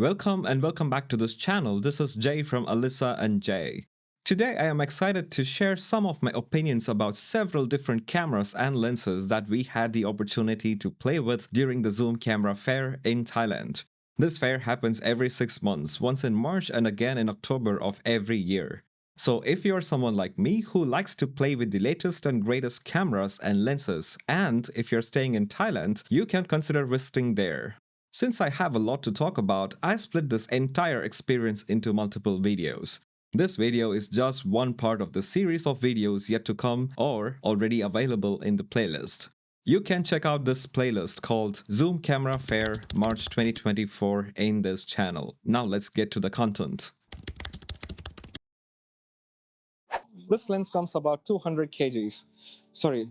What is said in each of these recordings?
Welcome back to this channel. This is Jay from Alissa and Jay. Today I am excited to share some of my opinions about several different cameras and lenses that we had the opportunity to play with during the Zoom Camera Fair in Thailand. This fair happens every 6 months, once in March and again in October of every year. So if you're someone like me who likes to play with the latest and greatest cameras and lenses, and if you're staying in Thailand, you can consider visiting there. Since I have a lot to talk about, I split this entire experience into multiple videos. This video is just one part of the series of videos yet to come or already available in the playlist. You can check out this playlist called Zoom Camera Fair March 2024 in this channel. Now let's get to the content. This lens comes about 200 kgs. Sorry.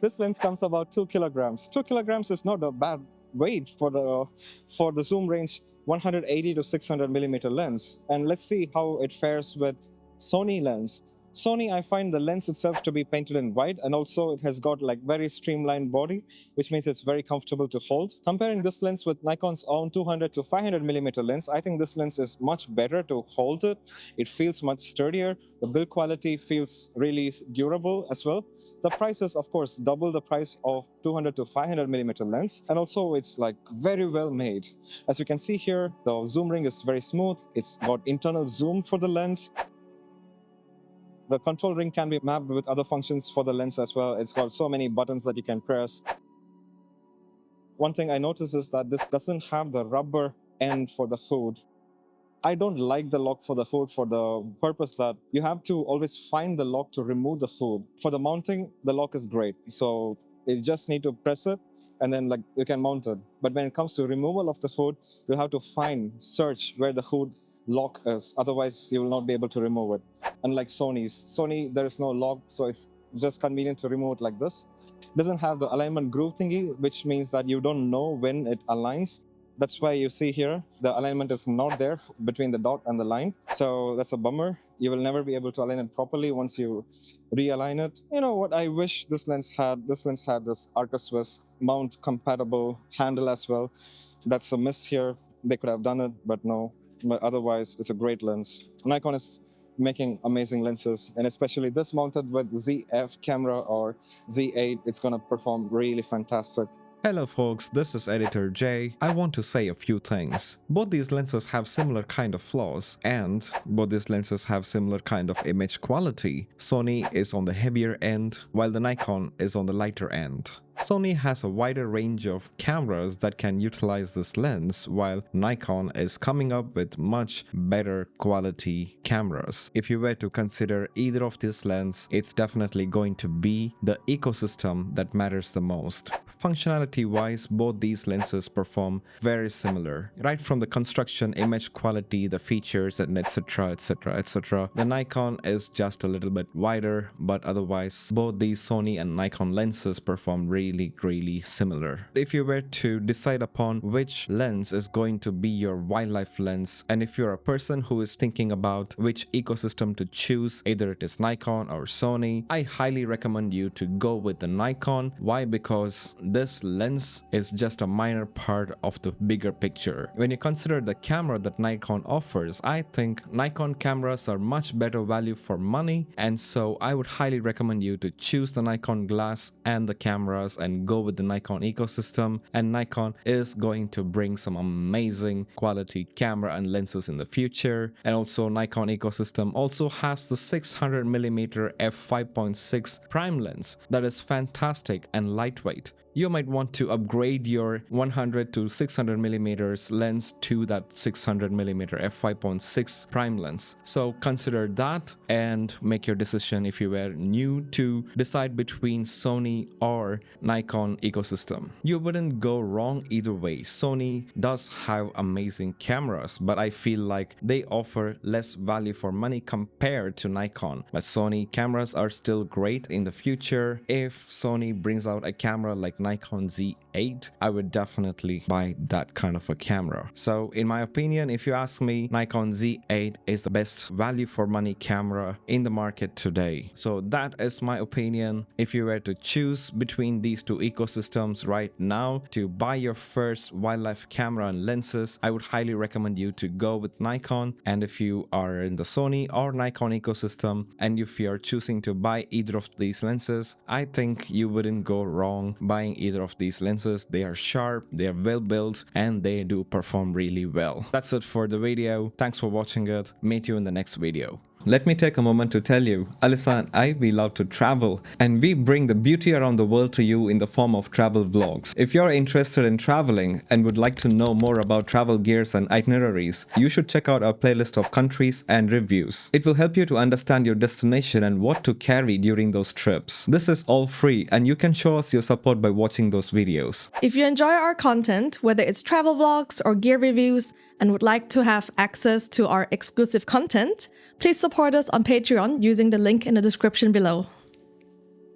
This lens comes about 2 kilograms. 2 kilograms is not a bad weight for the zoom range 180 to 600 millimeter lens. And let's see how it fares with Sony lens. Sony, I find the lens itself to be painted in white, and also it has got like very streamlined body, which means it's very comfortable to hold. Comparing this lens with Nikon's own 200 to 500 millimeter lens, I think this lens is much better to hold it. It feels much sturdier. The build quality feels really durable as well. The price is, of course, double the price of 200 to 500 millimeter lens, and also it's like very well made. As you can see here, the zoom ring is very smooth. It's got internal zoom for the lens. The control ring can be mapped with other functions for the lens as well. It's got so many buttons that you can press. One thing I noticed is that this doesn't have the rubber end for the hood. I don't like the lock for the hood for the purpose that you have to always find the lock to remove the hood. For the mounting, the lock is great. So you just need to press it and then like you can mount it. But when it comes to removal of the hood, you have to search where the hood lock is. Otherwise, you will not be able to remove it. Unlike Sony, there is no lock, so it's just convenient to remove it like this. It doesn't have the alignment groove thingy, which means that you don't know when it aligns. That's why you see here, the alignment is not there between the dot and the line. So that's a bummer. You will never be able to align it properly once you realign it. You know what I wish this lens had? This lens had this Arca Swiss mount compatible handle as well. That's a miss here. They could have done it, but no. But otherwise, it's a great lens. Nikon is making amazing lenses, and especially this mounted with ZF camera or Z8, it's gonna perform really fantastic. Hello folks, this is Editor J. I want to say a few things. Both these lenses have similar kind of flaws, and both these lenses have similar kind of image quality. Sony is on the heavier end, while the Nikon is on the lighter end. Sony has a wider range of cameras that can utilize this lens, while Nikon is coming up with much better quality cameras. If you were to consider either of these lenses, it's definitely going to be the ecosystem that matters the most. Functionality-wise, both these lenses perform very similar. Right from the construction, image quality, the features, and etc, etc, etc. The Nikon is just a little bit wider, but otherwise, both these Sony and Nikon lenses perform really similar. If you were to decide upon which lens is going to be your wildlife lens, and if you're a person who is thinking about which ecosystem to choose, either it is Nikon or Sony, I highly recommend you to go with the Nikon. Why? Because this lens is just a minor part of the bigger picture. When you consider the camera that Nikon offers, I think Nikon cameras are much better value for money, and so I would highly recommend you to choose the Nikon glass and the cameras and go with the Nikon ecosystem. And Nikon is going to bring some amazing quality camera and lenses in the future. And also Nikon ecosystem also has the 600mm f5.6 prime lens that is fantastic and lightweight. You might want to upgrade your 100 to 600mm lens to that 600mm f5.6 prime lens. So consider that and make your decision if you were new to decide between Sony or Nikon ecosystem. You wouldn't go wrong either way. Sony does have amazing cameras, but I feel like they offer less value for money compared to Nikon. But Sony cameras are still great in the future. If Sony brings out a camera like Nikon Z Z8, I would definitely buy that kind of a camera. So in my opinion, if you ask me, Nikon Z8 is the best value for money camera in the market today. So that is my opinion. If you were to choose between these two ecosystems right now to buy your first wildlife camera and lenses, I would highly recommend you to go with Nikon. And if you are in the Sony or Nikon ecosystem, and if you are choosing to buy either of these lenses, I think you wouldn't go wrong buying either of these lenses. They are sharp, they are well built, and they do perform really well. That's it for the video. Thanks for watching it. Meet you in the next video. Let me take a moment to tell you, Alissa and I, we love to travel, and we bring the beauty around the world to you in the form of travel vlogs. If you're interested in traveling and would like to know more about travel gears and itineraries, you should check out our playlist of countries and reviews. It will help you to understand your destination and what to carry during those trips. This is all free, and you can show us your support by watching those videos. If you enjoy our content, whether it's travel vlogs or gear reviews, and would like to have access to our exclusive content, please support us on Patreon using the link in the description below.